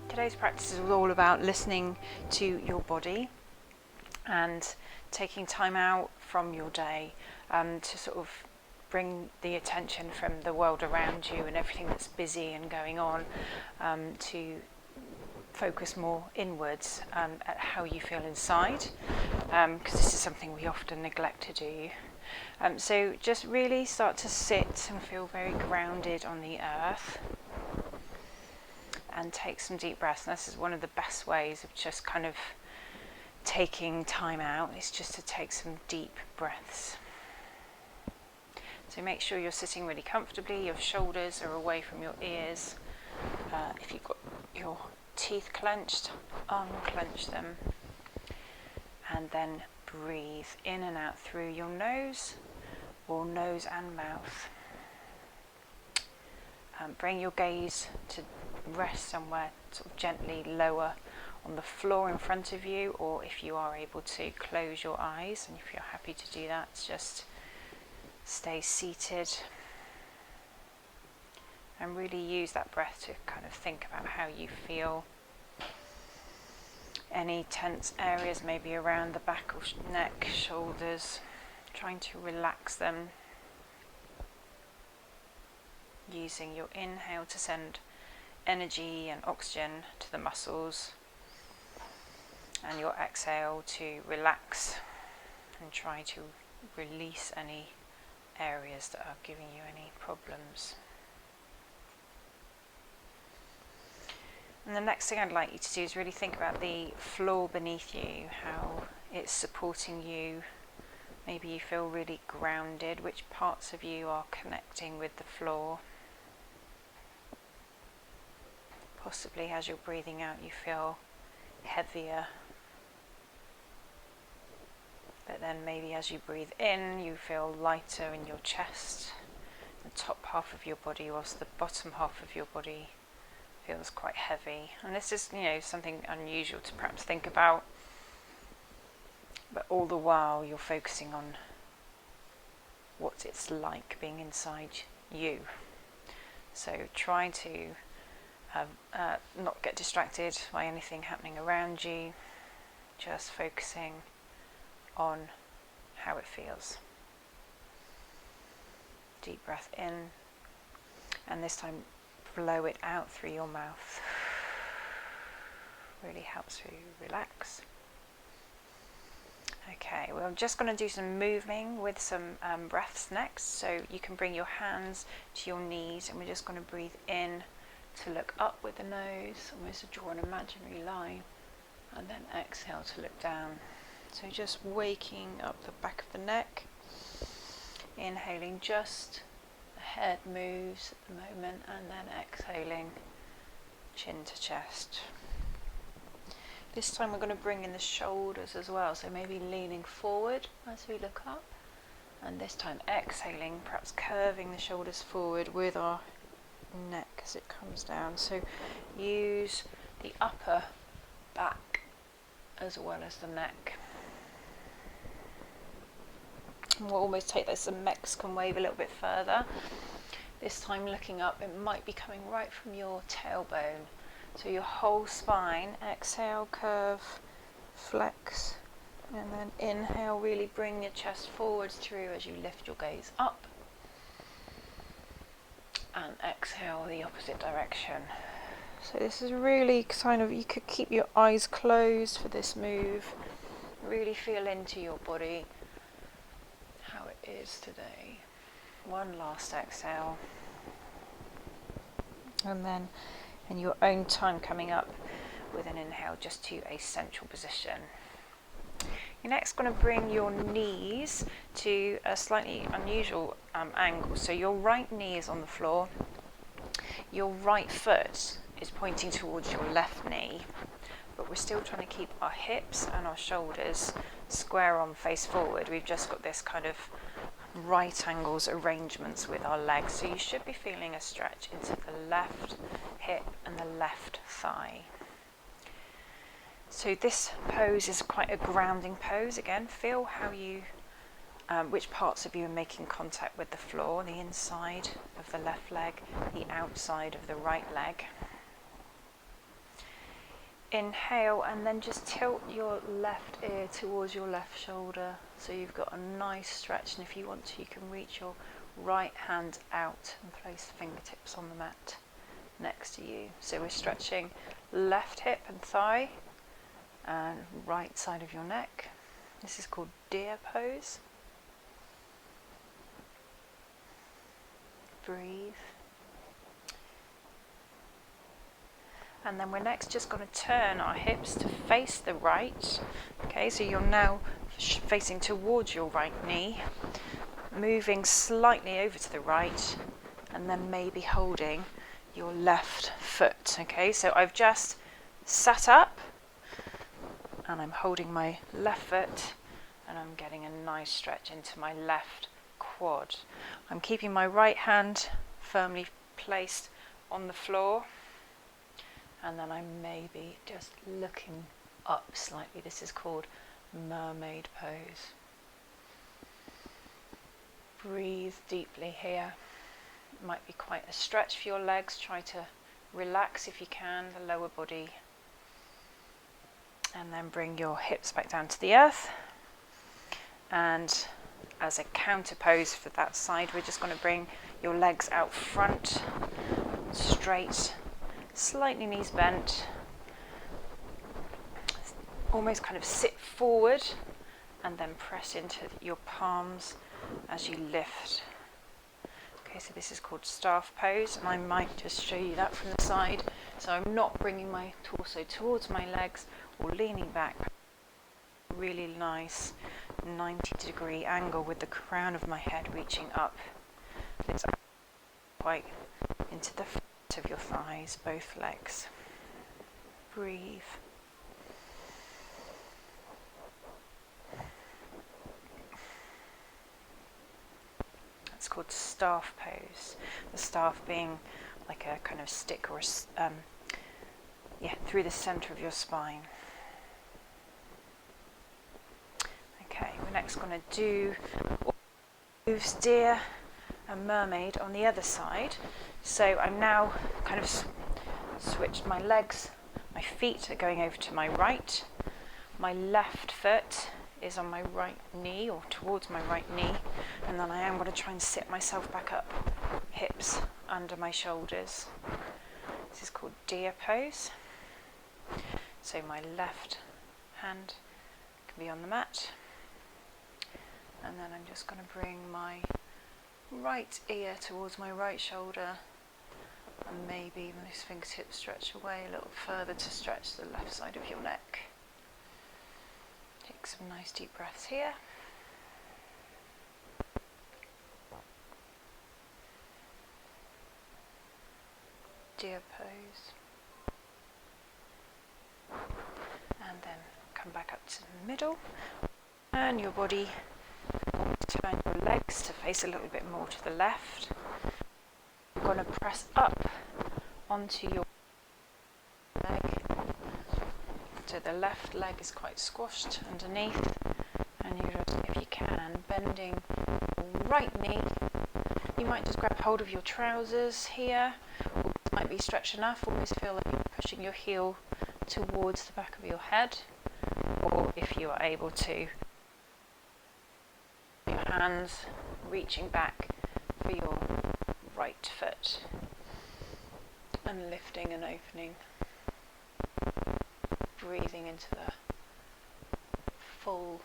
today's practice is all about listening to your body and taking time out from your day to sort of bring the attention from the world around you and everything that's busy and going on to focus more inwards at how you feel inside, because this is something we often neglect to do. So just really start to sit and feel very grounded on the earth and take some deep breaths. And this is one of the best ways of just kind of taking time out, is just to take some deep breaths. So make sure you're sitting really comfortably, your shoulders are away from your ears. If you've got your teeth clenched, unclench them, and then breathe in and out through your nose, or nose and mouth. Bring your gaze to rest somewhere sort of gently lower on the floor in front of you, or if you are able to, close your eyes, and if you're happy to do that, just stay seated and really use that breath to kind of think about how you feel. Any tense areas, maybe around the back or neck, shoulders, trying to relax them. Using your inhale to send energy and oxygen to the muscles, and your exhale to relax and try to release any areas that are giving you any problems. And the next thing I'd like you to do is really think about the floor beneath you, how it's supporting you. Maybe you feel really grounded. Which parts of you are connecting with the floor? Possibly as you're breathing out you feel heavier, but then maybe as you breathe in you feel lighter in your chest, the top half of your body, whilst the bottom half of your body feels quite heavy. And this is, something unusual to perhaps think about, but all the while you're focusing on what it's like being inside you. So try to not get distracted by anything happening around you, just focusing on how it feels. Deep breath in, and this time blow it out through your mouth. Really helps you relax. Okay, well, I'm just going to do some moving with some breaths next. So you can bring your hands to your knees, and we're just going to breathe in to look up with the nose, almost to draw an imaginary line, and then exhale to look down. So just waking up the back of the neck, inhaling just the head moves at the moment, and then exhaling chin to chest. This time we're going to bring in the shoulders as well, so maybe leaning forward as we look up, and this time exhaling, perhaps curving the shoulders forward with our neck as it comes down. So use the upper back as well as the neck. And we'll almost take this a Mexican wave a little bit further. This time looking up, it might be coming right from your tailbone. So your whole spine, exhale, curve, flex, and then inhale, really bring your chest forwards through as you lift your gaze up. And exhale the opposite direction. So this is really kind of, you could keep your eyes closed for this move. Really feel into your body, how it is today. One last exhale. And then in your own time coming up with an inhale just to a central position. You're next going to bring your knees to a slightly unusual angle. So your right knee is on the floor, your right foot is pointing towards your left knee, but we're still trying to keep our hips and our shoulders square on, face forward. We've just got this kind of right angles arrangements with our legs, so you should be feeling a stretch into the left hip and the left thigh. So this pose is quite a grounding pose. Again, feel how you, which parts of you are making contact with the floor, the inside of the left leg, the outside of the right leg. inhale, and then just tilt your left ear towards your left shoulder, so you've got a nice stretch. And if you want to, you can reach your right hand out and place the fingertips on the mat next to you. So we're stretching left hip and thigh and right side of your neck. This is called deer pose. Breathe. And then we're next just going to turn our hips to face the right. Okay, so you're now facing towards your right knee, moving slightly over to the right, and then maybe holding your left foot. Okay, so I've just sat up and I'm holding my left foot, and I'm getting a nice stretch into my left quad. I'm keeping my right hand firmly placed on the floor, and then I'm maybe just looking up slightly. This is called mermaid pose. Breathe deeply here. It might be quite a stretch for your legs. Try to relax if you can, the lower body. And then bring your hips back down to the earth. And as a counter pose for that side, we're just going to bring your legs out front, straight, slightly knees bent, almost kind of sit forward, and then press into your palms as you lift. Okay, so this is called staff pose, and I might just show you that from the side. So I'm not bringing my torso towards my legs or leaning back. Really nice 90-degree angle with the crown of my head reaching up. It's quite into the front of your thighs, both legs. Breathe. It's called staff pose. The staff being like a kind of stick or through the center of your spine. Okay, we're next going to do moves deer and mermaid on the other side. So I'm now kind of switched my legs, my feet are going over to my right. My left foot is on my right knee or towards my right knee, and then I am going to try and sit myself back up, hips under my shoulders. This is called deer pose. So my left hand can be on the mat, and then I'm just going to bring my right ear towards my right shoulder, and maybe even those fingertips stretch away a little further to stretch the left side of your neck. Take some nice deep breaths here. Deer pose. And then come back up to the middle. And your body, turn your legs to face a little bit more to the left. You're going to press up onto your leg. So the left leg is quite squashed underneath, and you just, if you can, bending your right knee. You might just grab hold of your trousers here, or it might be stretched enough, almost feel like you're pushing your heel towards the back of your head, or if you are able to, your hands reaching back for your right foot and lifting and opening. Breathing into the full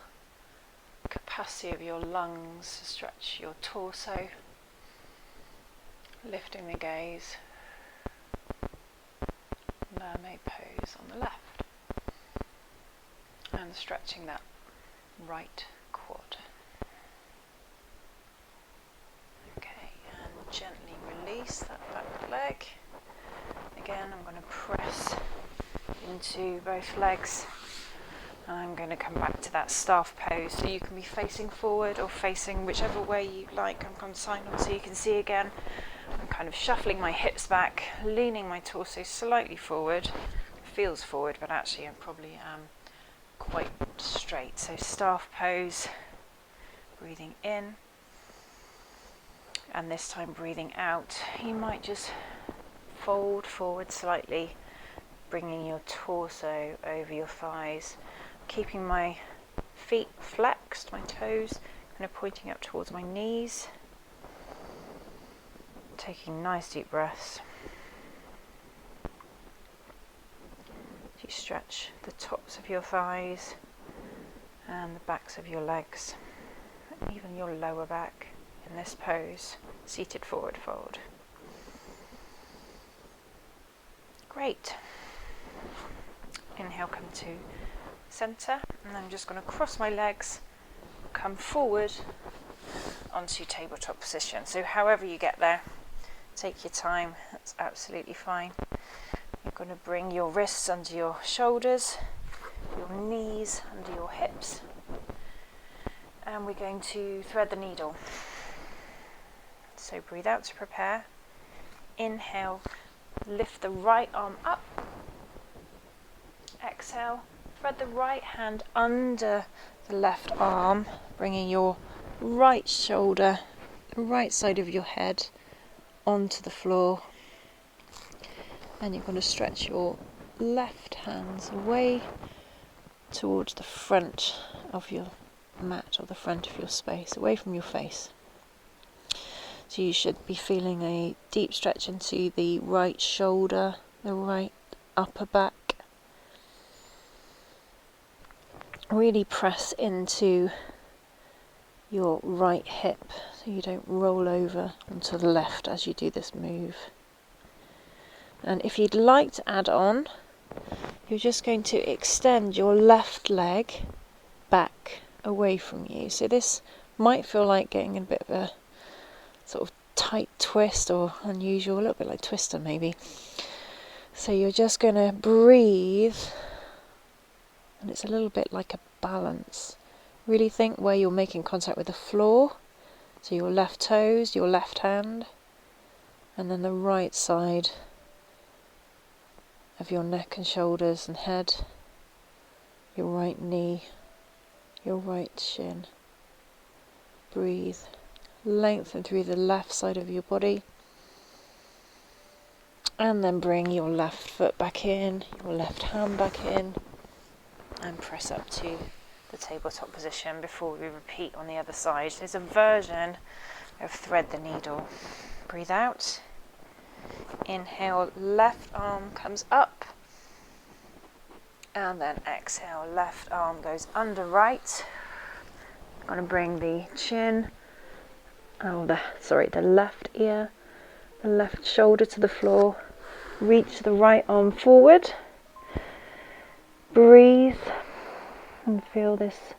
capacity of your lungs to stretch your torso, lifting the gaze. Mermaid pose on the left, and stretching that right quad. Okay, and gently release that back leg. Again, I'm going to press into both legs, and I'm going to come back to that staff pose, so you can be facing forward or facing whichever way you like. I'm going to sign on so you can see again. I'm kind of shuffling my hips back, leaning my torso slightly forward. It feels forward, but actually I probably am quite straight. So staff pose, breathing in, and this time breathing out. You might just fold forward slightly, bringing your torso over your thighs, keeping my feet flexed, my toes kind of pointing up towards my knees. Taking nice deep breaths. You stretch the tops of your thighs and the backs of your legs, even your lower back in this pose, seated forward fold. Great. Inhale, come to center, and I'm just going to cross my legs, come forward onto tabletop position. So however you get there, take your time, that's absolutely fine. You're going to bring your wrists under your shoulders, your knees under your hips, and we're going to thread the needle. So breathe out to prepare. Inhale, lift the right arm up. Exhale, thread the right hand under the left arm, bringing your right shoulder, the right side of your head onto the floor. And you're going to stretch your left hands away towards the front of your mat or the front of your space, away from your face. So you should be feeling a deep stretch into the right shoulder, the right upper back. Really press into your right hip so you don't roll over onto the left as you do this move. And if you'd like to add on, you're just going to extend your left leg back away from you. So this might feel like getting a bit of a sort of tight twist or unusual, a little bit like Twister maybe. So you're just going to breathe, and it's a little bit like a balance. Really think where you're making contact with the floor. So your left toes, your left hand, and then the right side of your neck and shoulders and head, your right knee, your right shin. Breathe. Lengthen through the left side of your body, and then bring your left foot back in, your left hand back in, and press up to the tabletop position before we repeat on the other side. There's a version of thread the needle. Breathe out. Inhale, left arm comes up, and then exhale, left arm goes under right. I'm going to bring the chin, the left ear, the left shoulder to the floor. Reach the right arm forward. Breathe and feel this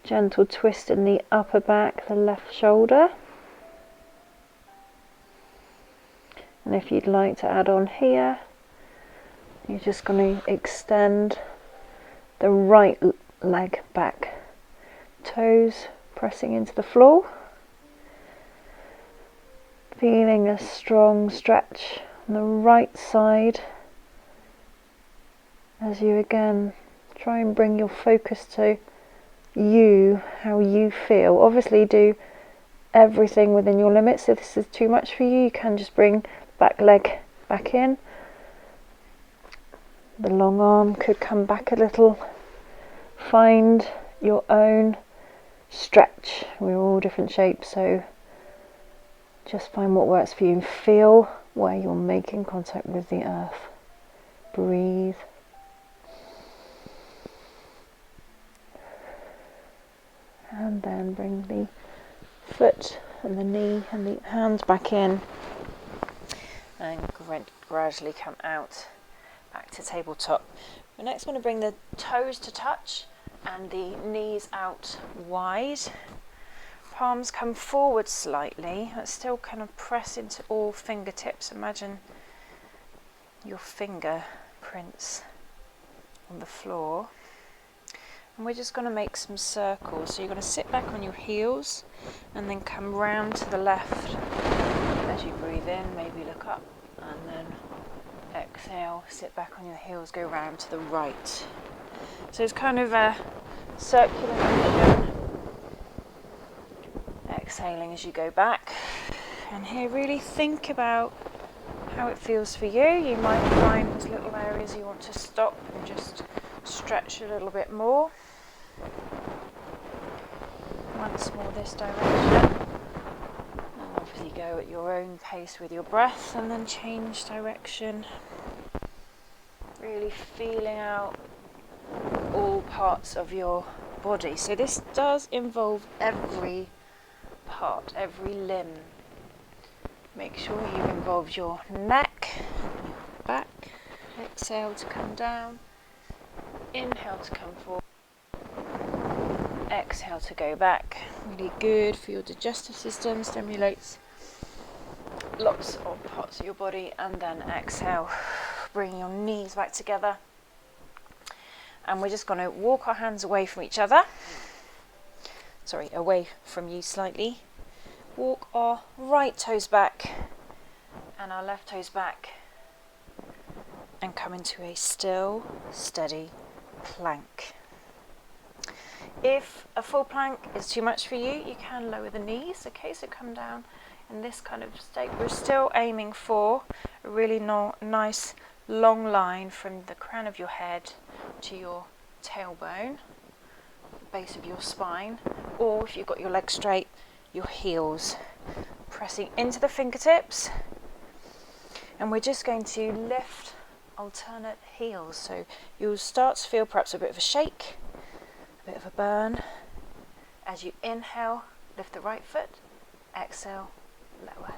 gentle twist in the upper back, the left shoulder. And if you'd like to add on here, you're just going to extend the right leg back, toes pressing into the floor, feeling a strong stretch on the right side as you again try and bring your focus to you, how you feel. Obviously do everything within your limits. If this is too much for you, you can just bring back leg back in. The long arm could come back a little. Find your own stretch. We're all different shapes, so just find what works for you and feel where you're making contact with the earth. Breathe. And then bring the foot and the knee and the hand back in, and gradually come out back to tabletop. We're next going to bring the toes to touch and the knees out wide. Palms come forward slightly, but still kind of press into all fingertips. Imagine your fingerprints on the floor. And we're just going to make some circles. So you're going to sit back on your heels and then come round to the left. As you breathe in, maybe look up, and then exhale, sit back on your heels, go round to the right. So it's kind of a circular motion. Exhaling as you go back. And here, really think about how it feels for you. You might find there's little areas you want to stop and just stretch a little bit more. Once more this direction. And obviously go at your own pace with your breath and then change direction. Really feeling out all parts of your body. So this does involve every part, every limb. Make sure you involve your neck, your back. Exhale to come down. Inhale to come forward. Exhale to go back. Really good for your digestive system, stimulates lots of parts of your body. And then exhale, bring your knees back together. And we're just going to walk our hands away from each other. Sorry, away from you slightly. Walk our right toes back and our left toes back. And come into a still, steady plank. If a full plank is too much for you, you can lower the knees. Okay, so come down in this kind of state. We're still aiming for a really nice long line from the crown of your head to your tailbone, base of your spine, or if you've got your legs straight, your heels. Pressing into the fingertips, and we're just going to lift alternate heels. So you'll start to feel perhaps a bit of a shake, a bit of a burn. As you inhale, lift the right foot, exhale, lower.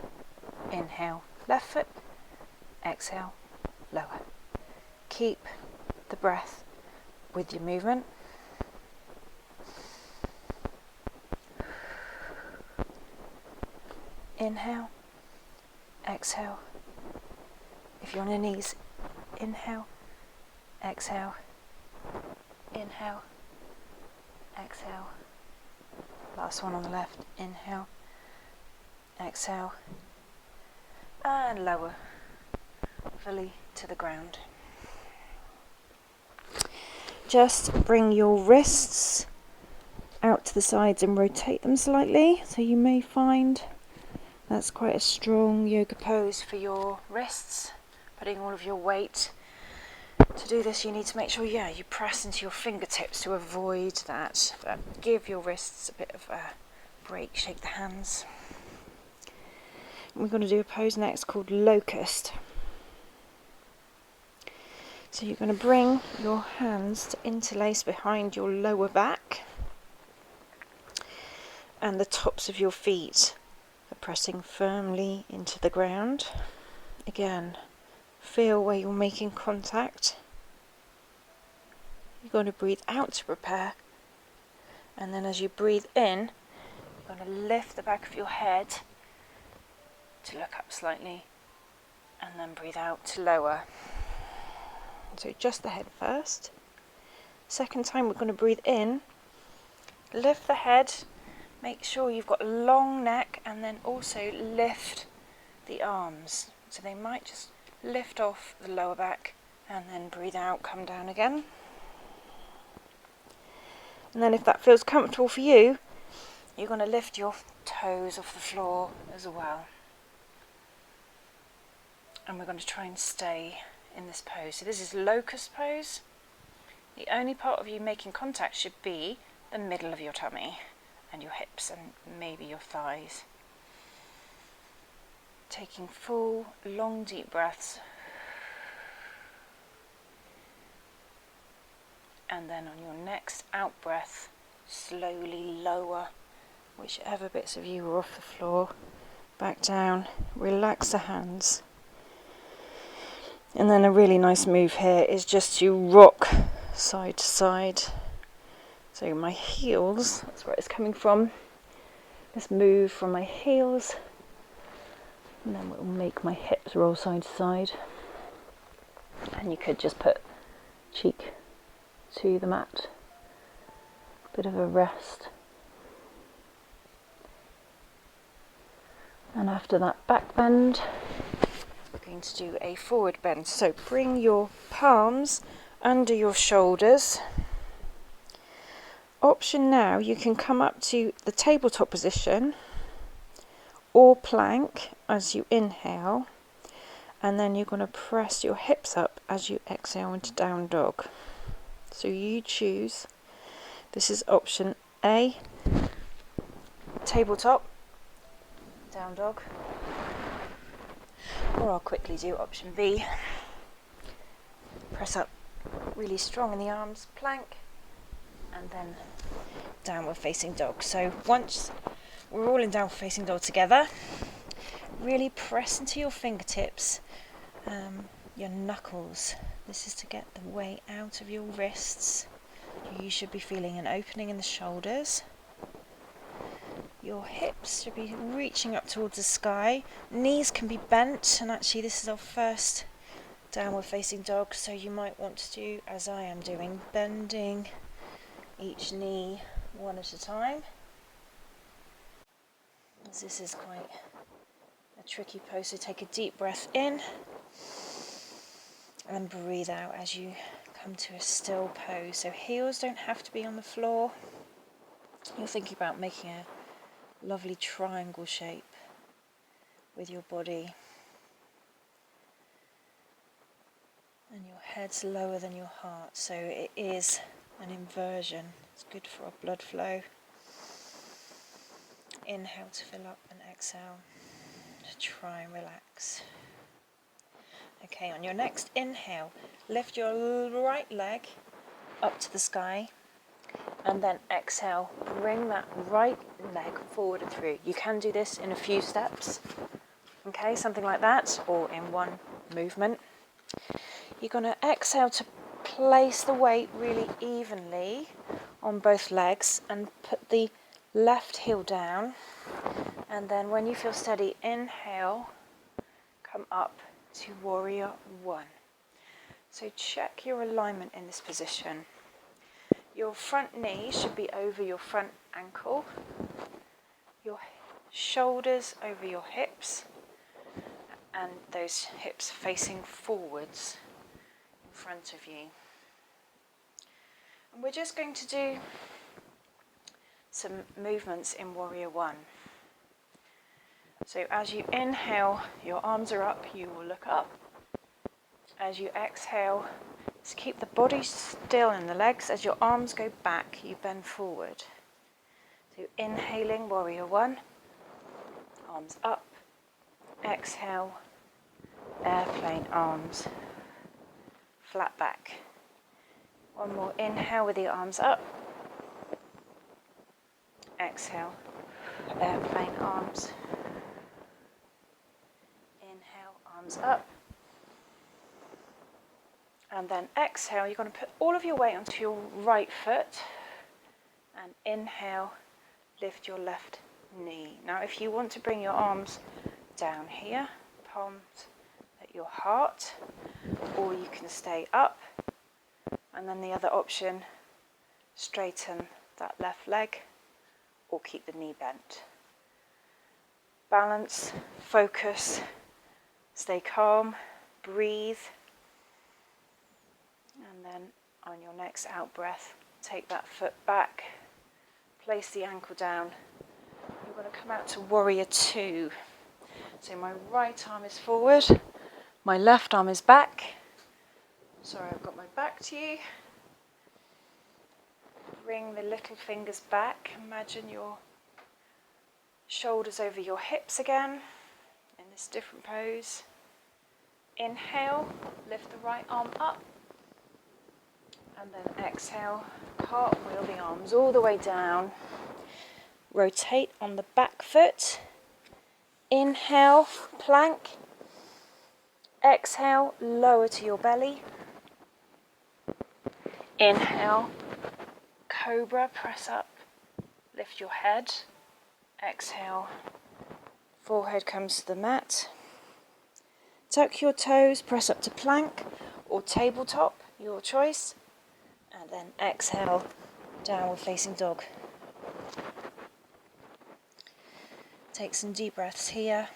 Inhale, left foot, exhale, lower. Keep the breath with your movement. Inhale, exhale. If you're on your knees, inhale, exhale, inhale, exhale. Last one on the left, inhale, exhale, and lower fully to the ground. Just bring your wrists out to the sides and rotate them slightly. So you may find that's quite a strong yoga pose for your wrists, putting all of your weight. To do this, you need to make sure, you press into your fingertips to avoid that. But give your wrists a bit of a break, shake the hands. We're going to do a pose next called locust. So you're going to bring your hands to interlace behind your lower back, and the tops of your feet are pressing firmly into the ground. Again, feel where you're making contact. You're going to breathe out to prepare, and then as you breathe in, you're going to lift the back of your head to look up slightly, and then breathe out to lower. So just the head first. Second time we're going to breathe in, lift the head, make sure you've got a long neck, and then also lift the arms. So they might just lift off the lower back, and then breathe out, come down again. And then if that feels comfortable for you, you're going to lift your toes off the floor as well. And we're going to try and stay in this pose. So this is locust pose. The only part of you making contact should be the middle of your tummy and your hips and maybe your thighs. Taking full, long, deep breaths. And then on your next out breath, slowly lower whichever bits of you are off the floor, back down, relax the hands. And then a really nice move here is just to rock side to side. So my heels, that's where it's coming from. Let's move from my heels, and then we'll make my hips roll side to side. And you could just put cheek to the mat, bit of a rest. And after that back bend, we're going to do a forward bend. So bring your palms under your shoulders. Option now, you can come up to the tabletop position or plank as you inhale, And then you're going to press your hips up as you exhale into down dog. So you choose. This is option A, tabletop, down dog. Or I'll quickly do option B. Press up really strong in the arms, plank, and then downward facing dog. So once we're all in downward facing dog together, really press into your fingertips, your knuckles. This is to get the weight out of your wrists. You should be feeling an opening in the shoulders. Your hips should be reaching up towards the sky. Knees can be bent, and actually this is our first downward facing dog, so you might want to do as I am doing, bending each knee one at a time. As this is quite a tricky pose, so take a deep breath in and breathe out as you come to a still pose. So heels don't have to be on the floor. You're thinking about making a lovely triangle shape with your body. And your head's lower than your heart, so it is an inversion. It's good for our blood flow. Inhale to fill up and exhale to try and relax. Okay, on your next inhale, lift your right leg up to the sky, and then exhale, bring that right leg forward and through. You can do this in a few steps, okay, something like that, or in one movement. You're going to exhale to place the weight really evenly on both legs and put the left heel down, and then when you feel steady, inhale, come up to warrior one. So check your alignment in this position. Your front knee should be over your front ankle, your shoulders over your hips, and those hips facing forwards in front of you. And we're just going to do some movements in warrior one. So as you inhale, your arms are up, you will look up. As you exhale, just keep the body still in the legs. As your arms go back, you bend forward. So inhaling, warrior one, arms up. Exhale, airplane arms, flat back. One more inhale with the arms up. Exhale, airplane arms. Inhale, arms up. And then exhale, you're going to put all of your weight onto your right foot. And inhale, lift your left knee. Now if you want to bring your arms down here, palms at your heart, or you can stay up. And then the other option, straighten that left leg or keep the knee bent. Balance, focus, stay calm, breathe. And then on your next out breath, take that foot back, place the ankle down. You're going to come out to warrior two. So my right arm is forward, my left arm is back. Sorry, I've got my back to you. Bring the little fingers back. Imagine your shoulders over your hips again in this different pose. Inhale, lift the right arm up. And then exhale, cartwheel the arms all the way down. Rotate on the back foot. Inhale, plank. Exhale, lower to your belly. Inhale, cobra, press up, lift your head. Exhale, forehead comes to the mat. Tuck your toes, press up to plank or tabletop, your choice. And then exhale, downward facing dog. Take some deep breaths here.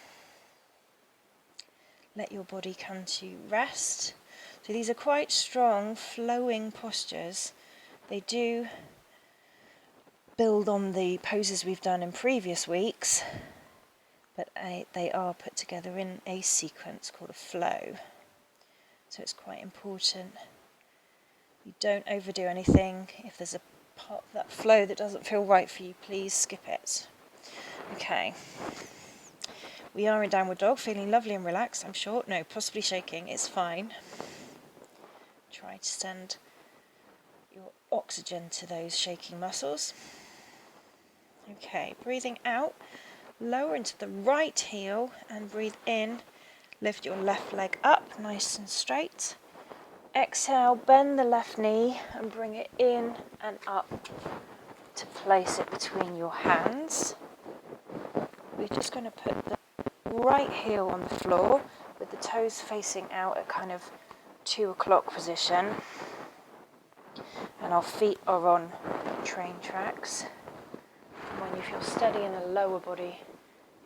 Let your body come to rest. So these are quite strong, flowing postures. They do build on the poses we've done in previous weeks, but they are put together in a sequence called a flow. So it's quite important you don't overdo anything. If there's a part of that flow that doesn't feel right for you, please skip it. Okay. We are in downward dog, feeling lovely and relaxed, I'm sure. No, possibly shaking, it's fine. Try to send your oxygen to those shaking muscles. Okay, breathing out, lower into the right heel and breathe in. Lift your left leg up, nice and straight. Exhale, bend the left knee and bring it in and up to place it between your hands. We're just going to put the right heel on the floor with the toes facing out at kind of 2 o'clock position. And our feet are on train tracks. And when you feel steady in the lower body,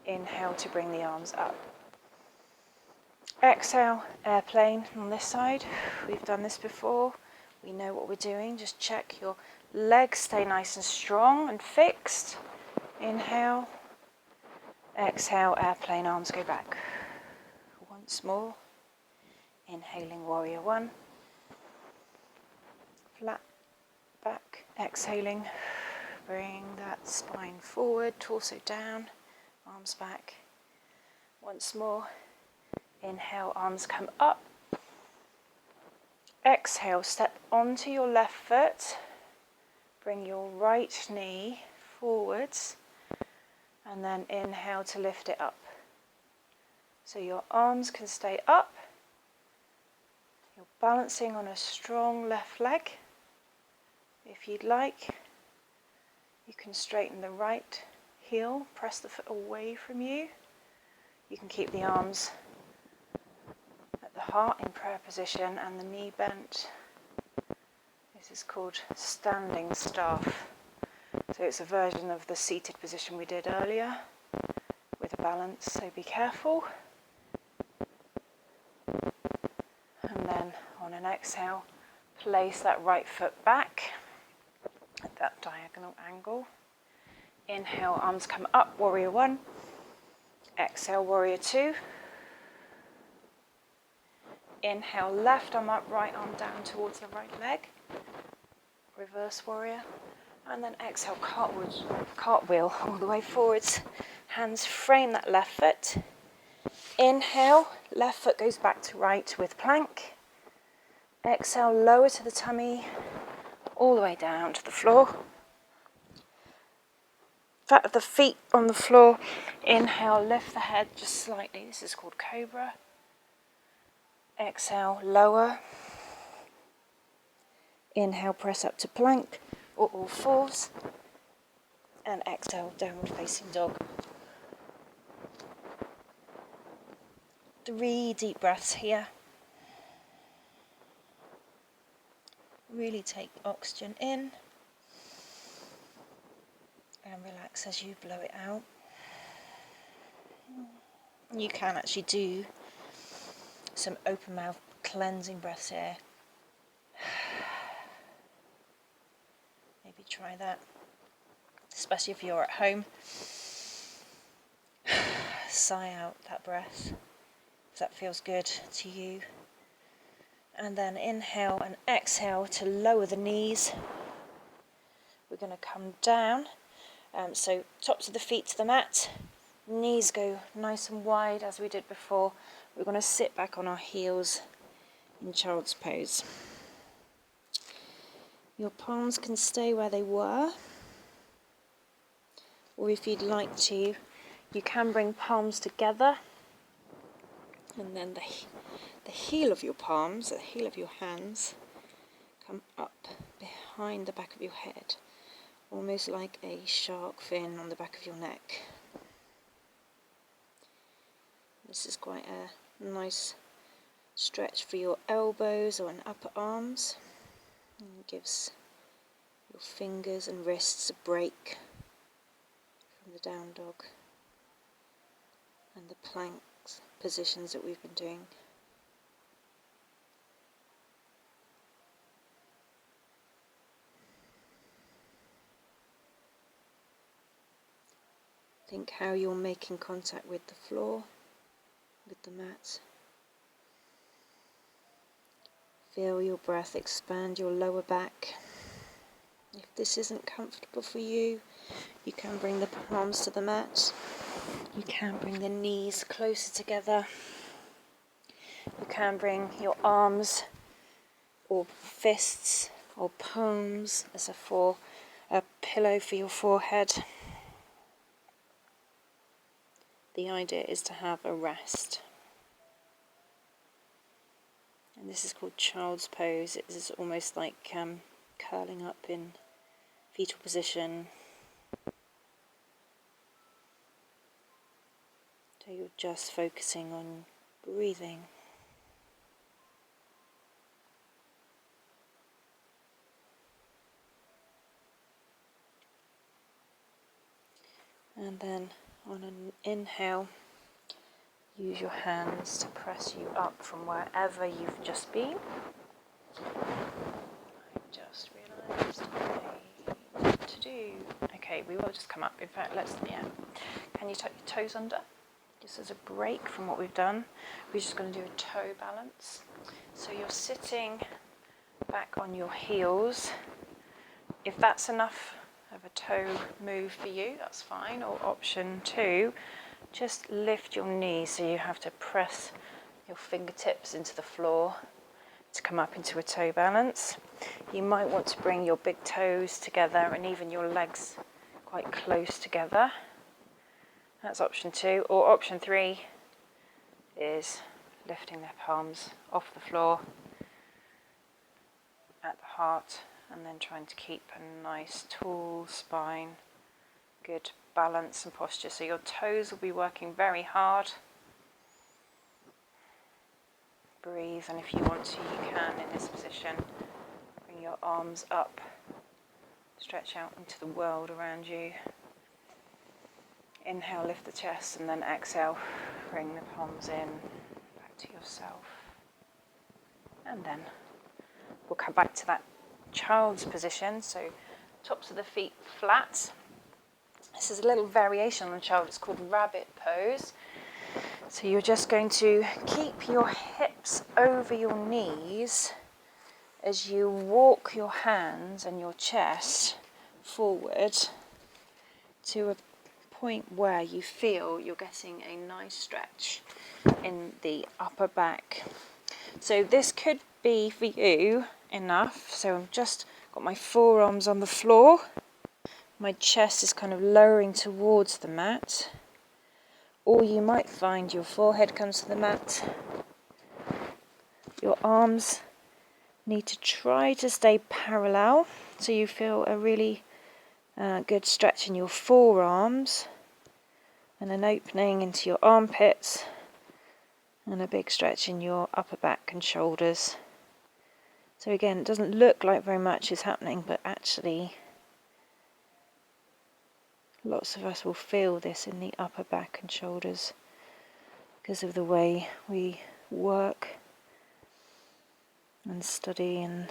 inhale to bring the arms up. Exhale, airplane on this side. We've done this before. We know what we're doing. Just check your legs stay nice and strong and fixed. Inhale. Exhale, airplane, arms go back. Once more. Inhaling, warrior one. Flat back. Exhaling. Bring that spine forward, torso down, arms back. Once more. Inhale, arms come up. Exhale, step onto your left foot. Bring your right knee forwards. And then inhale to lift it up. So your arms can stay up. You're balancing on a strong left leg. If you'd like, you can straighten the right heel, press the foot away from you. You can keep the arms at the heart in prayer position and the knee bent. This is called standing staff. So it's a version of the seated position we did earlier with a balance, so be careful. And then on an exhale, place that right foot back at that diagonal angle. Inhale, arms come up, warrior one. Exhale, warrior two. Inhale, left arm up, right arm down towards the right leg. Reverse warrior. And then exhale, cartwheel all the way forwards. Hands frame that left foot. Inhale, left foot goes back to right with plank. Exhale, lower to the tummy, all the way down to the floor. Flat of the feet on the floor. Inhale, lift the head just slightly. This is called cobra. Exhale, lower. Inhale, press up to plank or all fours. And exhale, downward facing dog. 3 deep breaths here. Really take oxygen in and relax as you blow it out. You can actually do some open mouth cleansing breaths here. Maybe try that, especially if you're at home. Sigh out that breath if that feels good to you. And then inhale and exhale to lower the knees. We're going to come down. So tops of the feet to the mat. Knees go nice and wide as we did before. We're going to sit back on our heels in child's pose. Your palms can stay where they were. Or if you'd like to, you can bring palms together. And then the heel of your palms, the heel of your hands, come up behind the back of your head, almost like a shark fin on the back of your neck. This is quite a nice stretch for your elbows or upper arms. And it gives your fingers and wrists a break from the down dog and the plank positions that we've been doing. Think how you're making contact with the floor, with the mat. Feel your breath expand your lower back. If this isn't comfortable for you, you can bring the palms to the mat. You can bring the knees closer together. You can bring your arms or fists or palms as a pillow for your forehead. The idea is to have a rest. And this is called child's pose. It is almost like curling up in fetal position. So you're just focusing on breathing. And then on an inhale, use your hands to press you up from wherever you've just been. I just realised I need to do. Okay, we will just come up. In fact, Can you tuck your toes under? Just as a break from what we've done. We're just going to do a toe balance. So you're sitting back on your heels. If that's enough of a toe move for you, that's fine. Or option 2, just lift your knees so you have to press your fingertips into the floor to come up into a toe balance. You might want to bring your big toes together and even your legs quite close together. That's option 2. Or option 3 is lifting their palms off the floor at the heart, and then trying to keep a nice tall spine, good balance and posture. So your toes will be working very hard. Breathe, and if you want to, you can in this position bring your arms up, stretch out into the world around you. Inhale, lift the chest, and then exhale, bring the palms in, back to yourself. And then we'll come back to that child's position, so tops of the feet flat. This is a little variation on the child, it's called rabbit pose. So you're just going to keep your hips over your knees as you walk your hands and your chest forward to a point where you feel you're getting a nice stretch in the upper back. So this could be for you enough. So I've just got my forearms on the floor. My chest is kind of lowering towards the mat. Or you might find your forehead comes to the mat. Your arms need to try to stay parallel so you feel a really good stretch in your forearms and an opening into your armpits and a big stretch in your upper back and shoulders. So again, it doesn't look like very much is happening, but actually lots of us will feel this in the upper back and shoulders because of the way we work and study and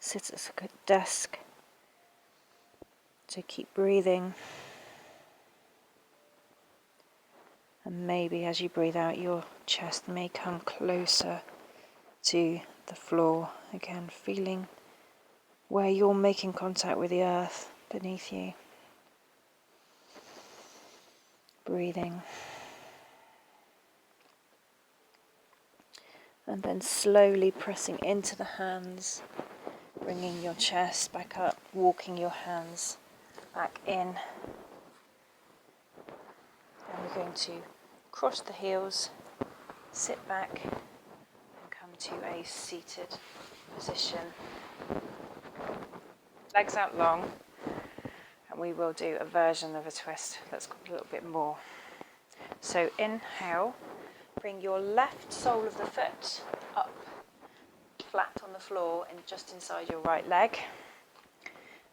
sit at a desk. So keep breathing. And maybe as you breathe out, your chest may come closer to the floor. Again, feeling where you're making contact with the earth beneath you. Breathing. And then slowly pressing into the hands, bringing your chest back up, walking your hands back in. And we're going to cross the heels, sit back, and come to a seated position. Legs out long, and we will do a version of a twist that's got a little bit more. So inhale, bring your left sole of the foot up, flat on the floor and just inside your right leg.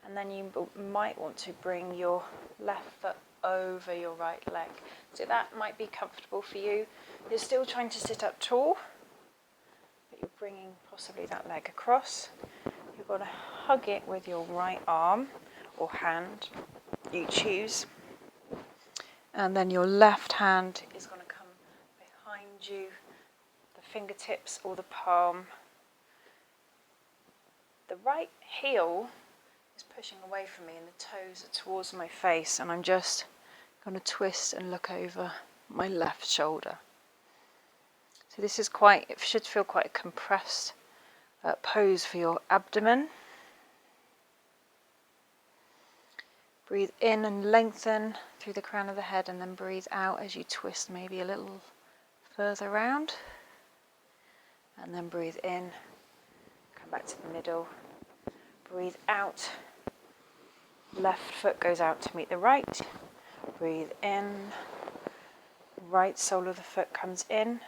And then you might want to bring your left foot over your right leg. So that might be comfortable for you. You're still trying to sit up tall, but you're bringing possibly that leg across. You're going to hug it with your right arm or hand, you choose. And then your left hand is going to come behind you, the fingertips or the palm. The right heel is pushing away from me and the toes are towards my face, and I'm just going to twist and look over my left shoulder. So this is it should feel quite a compressed pose for your abdomen. Breathe in and lengthen through the crown of the head, and then breathe out as you twist maybe a little further round. And then breathe in, come back to the middle. Breathe out, left foot goes out to meet the right. Breathe in, right sole of the foot comes in,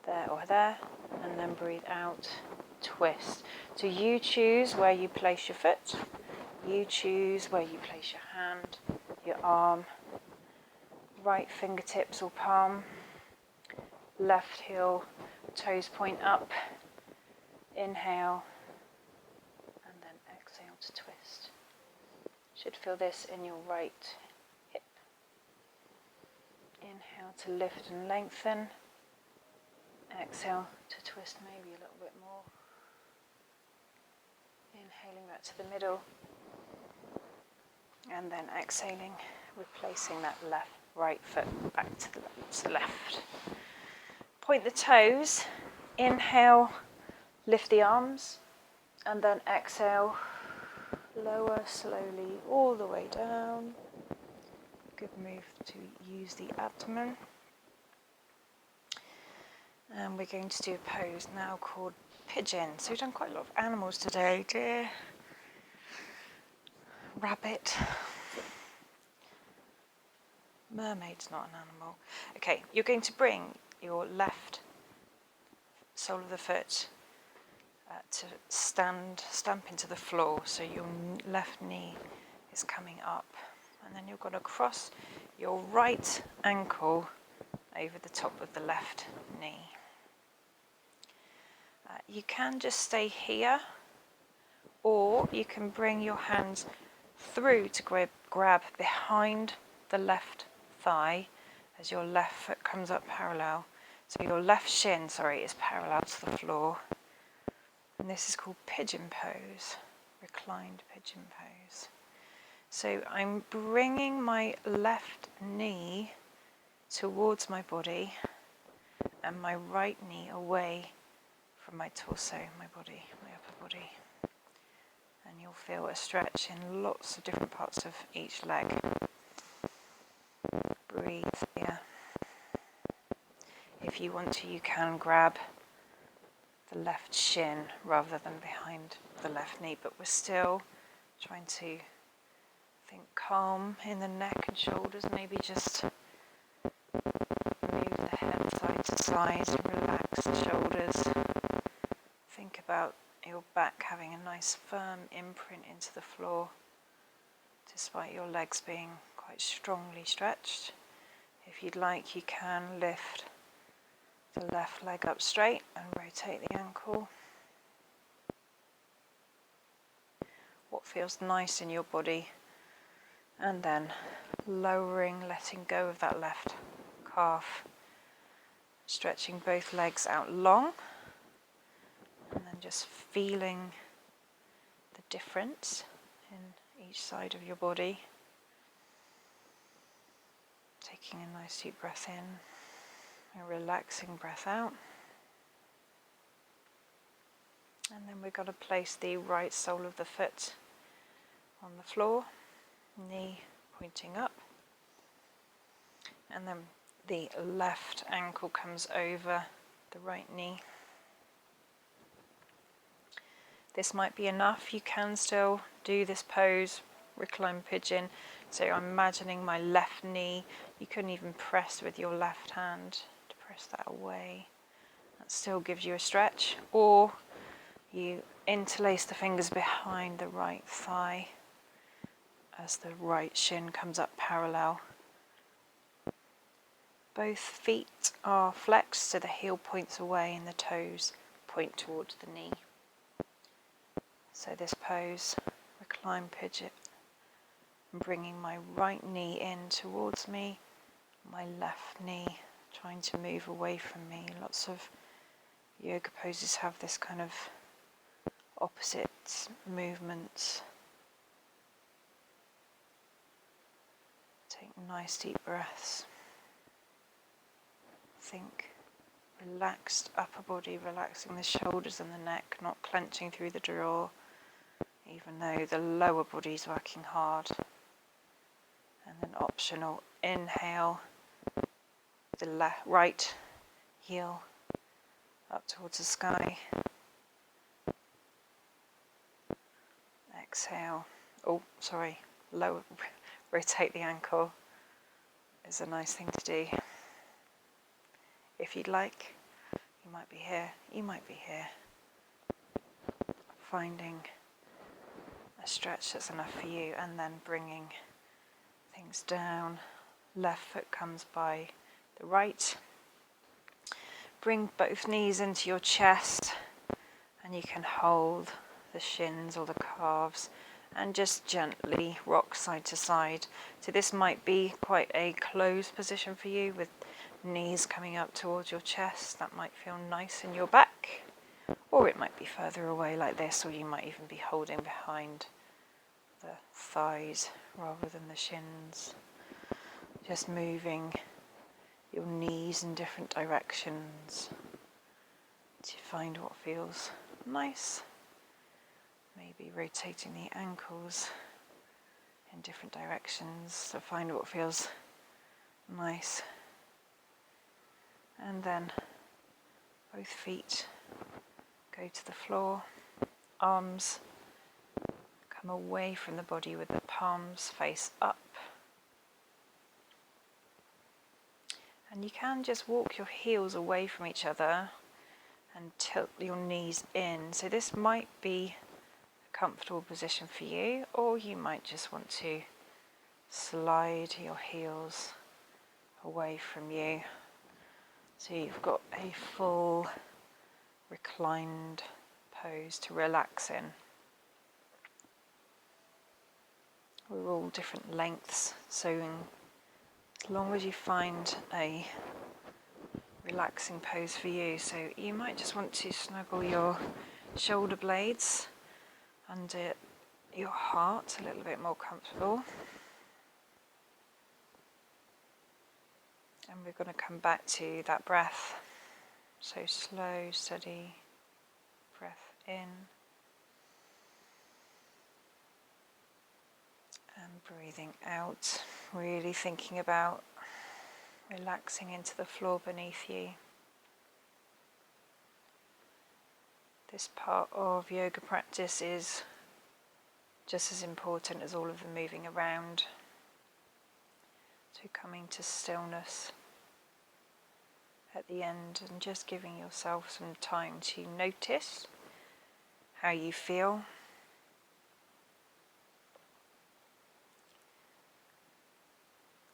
there or there, and then breathe out, twist. So you choose where you place your foot, you choose where you place your hand, your arm, right fingertips or palm, left heel, toes point up, inhale, and then exhale to twist. Should feel this in your right hip. Inhale to lift and lengthen, exhale to twist maybe a little bit more. Inhaling back to the middle, and then exhaling, replacing that right foot back to the left. Point the toes, inhale, lift the arms, and then exhale, lower slowly all the way down. Good move to use the abdomen. And we're going to do a pose now called pigeon. So we've done quite a lot of animals today. Deer, rabbit, mermaid's not an animal. Okay, you're going to bring your left sole of the foot to stamp into the floor. So your left knee is coming up. And then you're going to cross your right ankle over the top of the left knee. You can just stay here, or you can bring your hands through to grab behind the left thigh as your left foot comes up parallel. So your left shin, is parallel to the floor. And this is called pigeon pose, reclined pigeon pose. So I'm bringing my left knee towards my body and my right knee away from my torso, my body, my upper body. And you'll feel a stretch in lots of different parts of each leg. Breathe here. If you want to, you can grab the left shin rather than behind the left knee, but we're still trying to think calm in the neck and shoulders. Maybe just move the head side to side, relax the shoulders. Think about your back having a nice firm imprint into the floor, despite your legs being quite strongly stretched. If you'd like, you can lift the left leg up straight and rotate the ankle. What feels nice in your body, and then lowering, letting go of that left calf, stretching both legs out long, and then just feeling the difference in each side of your body. Taking a nice deep breath in, a relaxing breath out. And then we're going to place the right sole of the foot on the floor, knee pointing up. And then the left ankle comes over the right knee. This might be enough. You can still do this pose, reclined pigeon. So I'm imagining my left knee. You couldn't even press with your left hand to press that away. That still gives you a stretch. Or you interlace the fingers behind the right thigh as the right shin comes up parallel. Both feet are flexed, so the heel points away and the toes point towards the knee. So this pose, reclined pigeon, I'm bringing my right knee in towards me, my left knee trying to move away from me. Lots of yoga poses have this kind of opposite movements. Take nice deep breaths. Think relaxed upper body, relaxing the shoulders and the neck, not clenching through the jaw, even though the lower body's working hard. And then optional, inhale, the right heel up towards the sky. Exhale. Lower, rotate the ankle is a nice thing to do. If you'd like, you might be here, you might be here. Finding a stretch that's enough for you, and then bringing things down. Left foot comes by the right. Bring both knees into your chest, and you can hold the shins or the calves and just gently rock side to side. So this might be quite a closed position for you with knees coming up towards your chest. That might feel nice in your back, or it might be further away like this, or you might even be holding behind the thighs rather than the shins. Just moving your knees in different directions to find what feels nice. Maybe rotating the ankles in different directions to find what feels nice. And then both feet go to the floor, arms come away from the body with the palms face up. And you can just walk your heels away from each other and tilt your knees in. So this might be a comfortable position for you, or you might just want to slide your heels away from you. So you've got a full reclined pose to relax in. We're all different lengths, so as long as you find a relaxing pose for you. So you might just want to snuggle your shoulder blades under your heart, a little bit more comfortable. And we're going to come back to that breath. So slow, steady breath in. And breathing out, really thinking about relaxing into the floor beneath you. This part of yoga practice is just as important as all of the moving around. So coming to stillness at the end and just giving yourself some time to notice how you feel.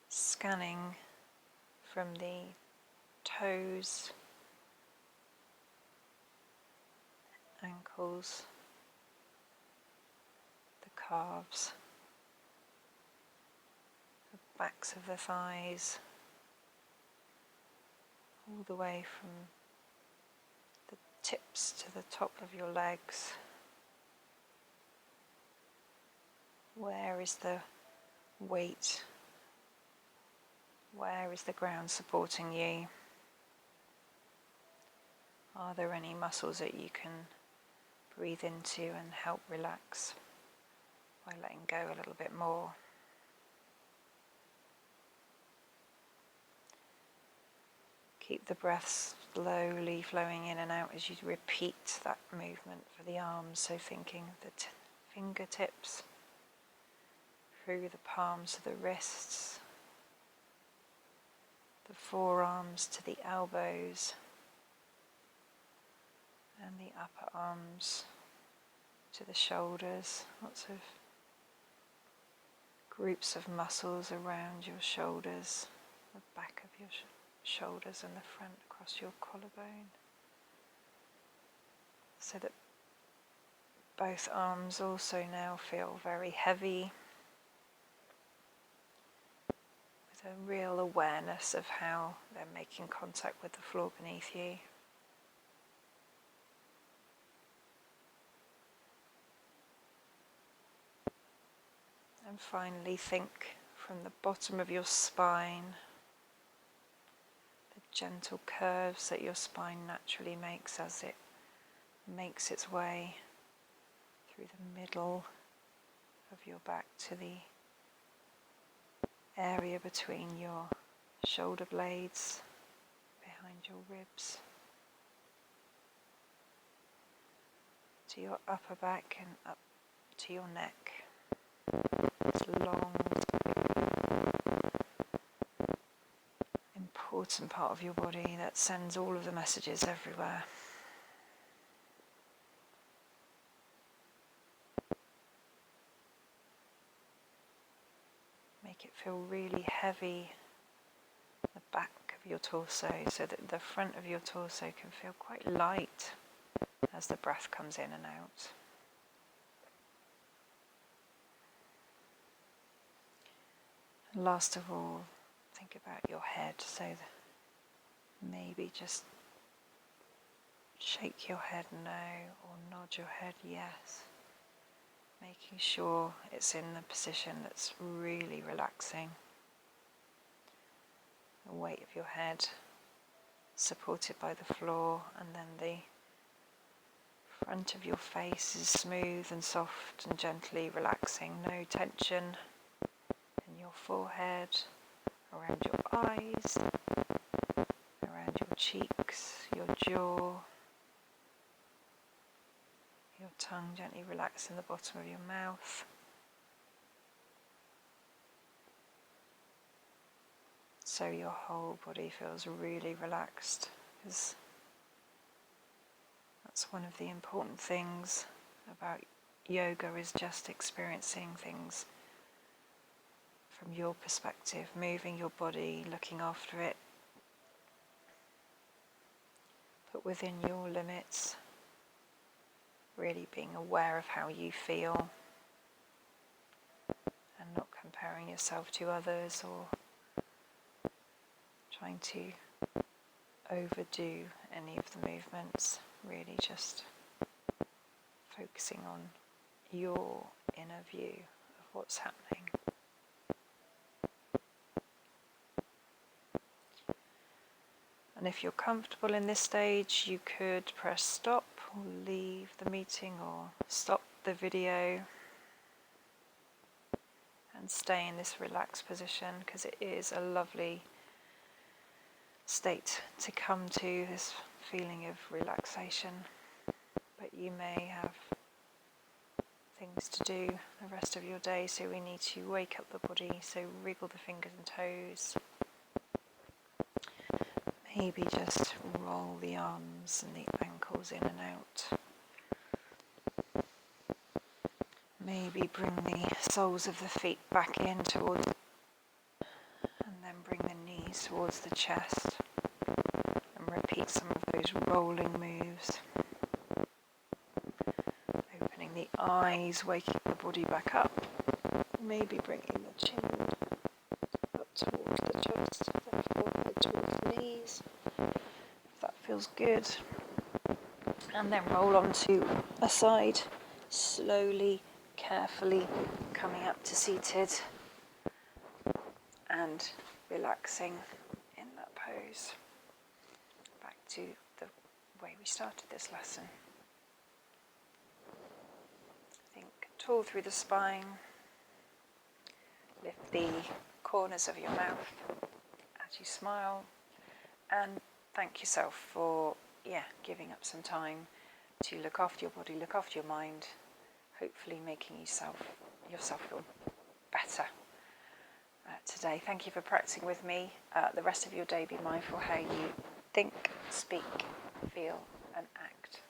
Scanning from the toes, ankles, the calves, the backs of the thighs, all the way from the tips to the top of your legs. Where is the weight? Where is the ground supporting you? Are there any muscles that you can breathe into and help relax by letting go a little bit more? Keep the breath slowly flowing in and out as you repeat that movement for the arms. So thinking of the fingertips through the palms of the wrists, the forearms to the elbows, and the upper arms to the shoulders. Lots of groups of muscles around your shoulders, the back of your shoulders and the front across your collarbone, so that both arms also now feel very heavy. with a real awareness of how they're making contact with the floor beneath you. And finally, think from the bottom of your spine, the gentle curves that your spine naturally makes as it makes its way through the middle of your back to the area between your shoulder blades, behind your ribs, to your upper back and up to your neck. This long, important part of your body that sends all of the messages everywhere. Make it feel really heavy, the back of your torso, so that the front of your torso can feel quite light as the breath comes in and out. And last of all, think about your head, so that maybe just shake your head no, or nod your head yes, making sure it's in the position that's really relaxing. The weight of your head supported by the floor, and then the front of your face is smooth and soft and gently relaxing. No tension in your forehead, around your eyes, around your cheeks, your jaw, your tongue gently relaxing the bottom of your mouth. So your whole body feels really relaxed, because that's one of the important things about yoga, is just experiencing things from your perspective, moving your body, looking after it, but within your limits, really being aware of how you feel and not comparing yourself to others or trying to overdo any of the movements, really just focusing on your inner view of what's happening. And if you're comfortable in this stage, you could press stop or leave the meeting or stop the video and stay in this relaxed position, because it is a lovely state to come to, this feeling of relaxation. But you may have things to do the rest of your day, so we need to wake up the body, so wriggle the fingers and toes. Maybe just roll the arms and the ankles in and out. Maybe bring the soles of the feet back in towards, and then bring the knees towards the chest, and repeat some of those rolling moves. Opening the eyes, waking the body back up. Maybe bringing the chin up towards the chest, the forehead towards the knees, if that feels good. And then roll onto a side, slowly, carefully coming up to seated and relaxing in that pose. Back to the way we started this lesson. Think tall through the spine. Lift the corners of your mouth as you smile, and thank yourself for giving up some time to look after your body, look after your mind, hopefully making yourself feel better today. Thank you for practicing with me. The rest of your day, be mindful how you think, speak, feel and act.